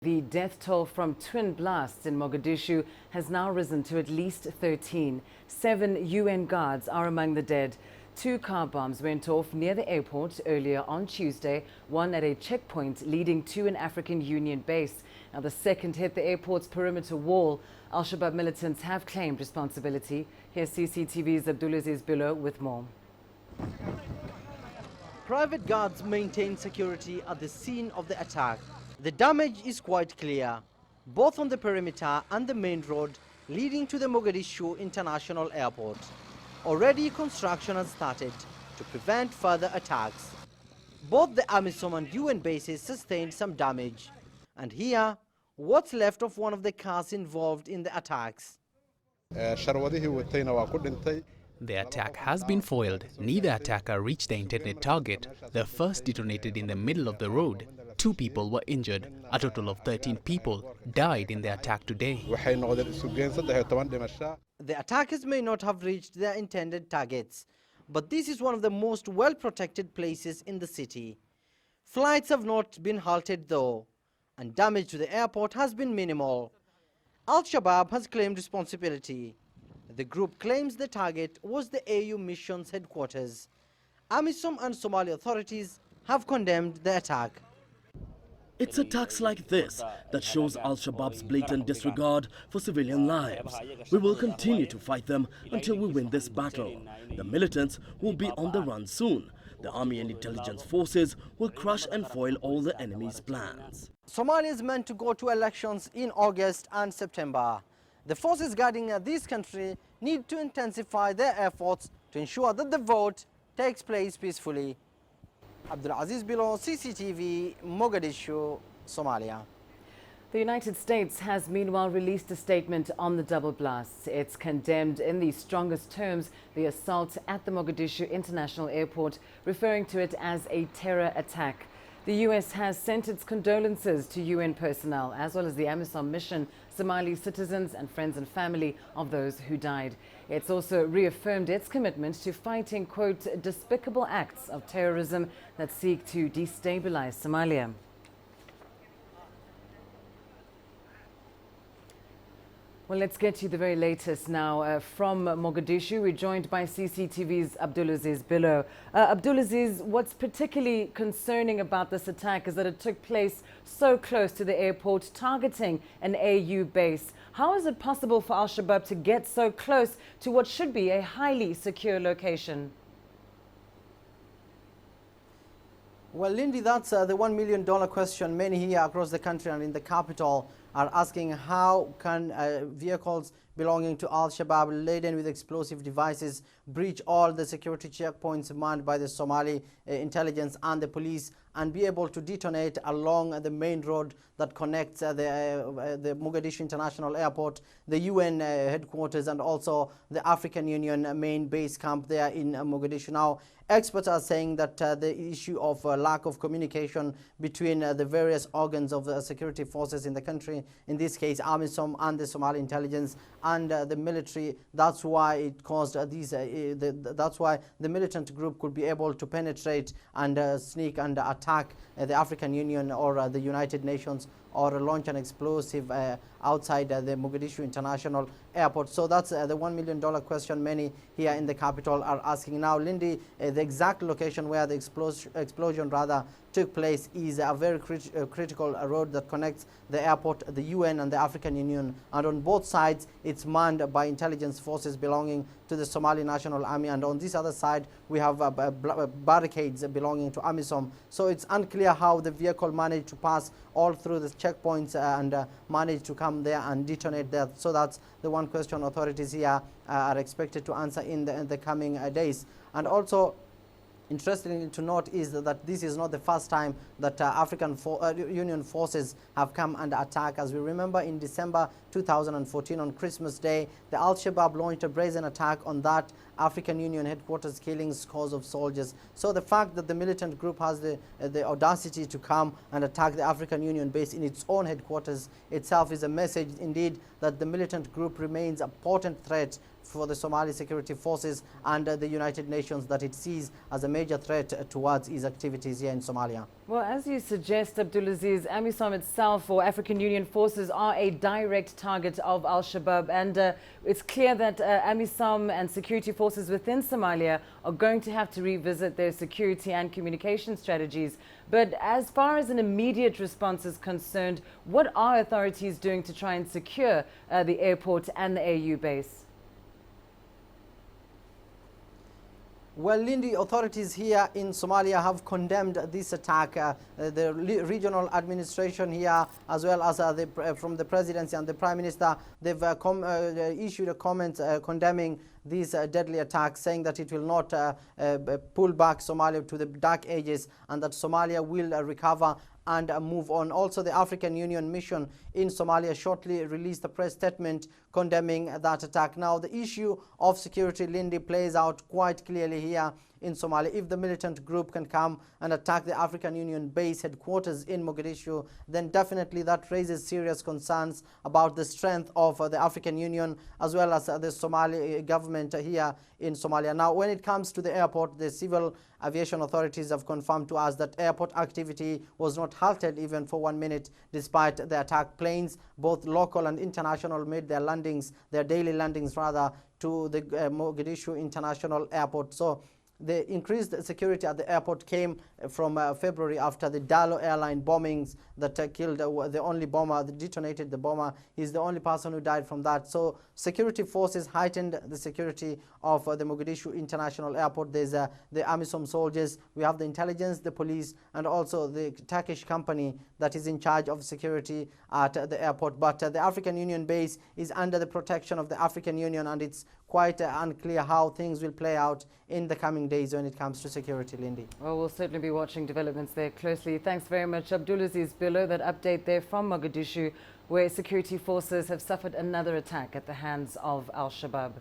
The death toll from twin blasts in Mogadishu has now risen to at least 13. 7 UN guards are among the dead. 2 car bombs went off near the airport earlier on Tuesday, one at a checkpoint leading to an African Union base. Now, the second hit the airport's perimeter wall. Al-Shabaab militants have claimed responsibility. Here's CCTV's Abdulaziz Bilo with more. Private guards maintain security at the scene of the attack. The damage is quite clear, both on the perimeter and the main road leading to the Mogadishu International Airport. Already construction has started to prevent further attacks. Both the AMISOM and UN bases sustained some damage. And here, what's left of one of the cars involved in the attacks. The attack has been foiled. Neither attacker reached the intended target. The first detonated in the middle of the road. 2 people were injured. A total of 13 people died in the attack today. The attackers may not have reached their intended targets, but this is one of the most well-protected places in the city. Flights have not been halted though, and damage to the airport has been minimal. Al-Shabaab has claimed responsibility. The group claims the target was the AU mission's headquarters. AMISOM and Somali authorities have condemned the attack. It's attacks like this that shows Al-Shabaab's blatant disregard for civilian lives. We will continue to fight them until we win this battle. The militants will be on the run soon. The army and intelligence forces will crush and foil all the enemy's plans. Somalia is meant to go to elections in August and September. The forces guarding this country need to intensify their efforts to ensure that the vote takes place peacefully. Abdulaziz Bilo, CCTV, Mogadishu, Somalia. The United States has meanwhile released a statement on the double blasts. It's condemned in the strongest terms the assault at the Mogadishu International Airport, referring to it as a terror attack. The U.S. has sent its condolences to UN personnel as well as the AMISOM mission, Somali citizens and friends and family of those who died. It's also reaffirmed its commitment to fighting, quote, despicable acts of terrorism that seek to destabilize Somalia. Well, let's get you the very latest now from Mogadishu. We're joined by CCTV's Abdulaziz Bilo. Abdulaziz, what's particularly concerning about this attack is that it took place so close to the airport, targeting an AU base. How is it possible for Al-Shabaab to get so close to what should be a highly secure location? Well, Lindy, that's the $1 million question. Many here across the country and in the capital are asking how can vehicles belonging to Al-Shabaab laden with explosive devices breach all the security checkpoints manned by the Somali intelligence and the police and be able to detonate along the main road that connects the Mogadishu International Airport, the UN headquarters, and also the African Union main base camp there in Mogadishu. Now, experts are saying that the issue of lack of communication between the various organs of the security forces in the country, in this case AMISOM and the Somali intelligence and the military, that's why it caused that's why the militant group could be able to penetrate and sneak and attack the African Union or the United Nations or launch an explosive outside the Mogadishu International Airport. So that's the $1 million question many here in the capital are asking. Now, Lindy, the exact location where the explosion took place is a very critical road that connects the airport, the UN and the African Union, and on both sides it's manned by intelligence forces belonging to the Somali National Army, and on this other side we have barricades belonging to AMISOM. So it's unclear how the vehicle managed to pass all through the checkpoints and managed to come there and detonate there. So that's the one question authorities here are expected to answer in the coming days. And also, interesting to note is that this is not the first time that African Union forces have come and attack. As we remember, in December 2014 on Christmas Day, the Al-Shabaab launched a brazen attack on that African Union headquarters, killing scores of soldiers. So the fact that the militant group has the audacity to come and attack the African Union base in its own headquarters itself is a message indeed that the militant group remains a potent threat for the Somali security forces and the United Nations that it sees as a major threat towards its activities here in Somalia. Well, as you suggest, Abdulaziz, AMISOM itself, or African Union forces, are a direct target of Al-Shabaab, and it's clear that AMISOM and security forces within Somalia are going to have to revisit their security and communication strategies. But as far as an immediate response is concerned, what are authorities doing to try and secure the airport and the AU base? Well, Lindy, authorities here in Somalia have condemned this attack. The regional administration here, as well as from the presidency and the prime minister, they've issued a comment condemning this deadly attack, saying that it will not pull back Somalia to the dark ages and that Somalia will recover and move on. Also, the African Union mission in Somalia shortly released a press statement condemning that attack. Now, the issue of security, Lindy, plays out quite clearly here in Somalia. If the militant group can come and attack the African Union base headquarters in Mogadishu, then definitely that raises serious concerns about the strength of the African Union as well as the Somali government here in Somalia. Now, when it comes to the airport, the civil aviation authorities have confirmed to us that airport activity was not halted even for 1 minute despite the attack. Planes, both local and international, made their landings, their daily landings rather, to the Mogadishu International Airport. So the increased security at the airport came from February after the Dalo airline bombings that killed the only bomber, that detonated the bomber. He's the only person who died from that. So security forces heightened the security of the Mogadishu International Airport. There's the AMISOM soldiers, we have the intelligence, the police, and also the Turkish company that is in charge of security at the airport. But the African Union base is under the protection of the African Union, and it's quite unclear how things will play out in the coming days when it comes to security, Lindy. Well, we'll certainly be watching developments there closely. Thanks very much, Abdulaziz. Below that update there from Mogadishu, where security forces have suffered another attack at the hands of Al-Shabaab.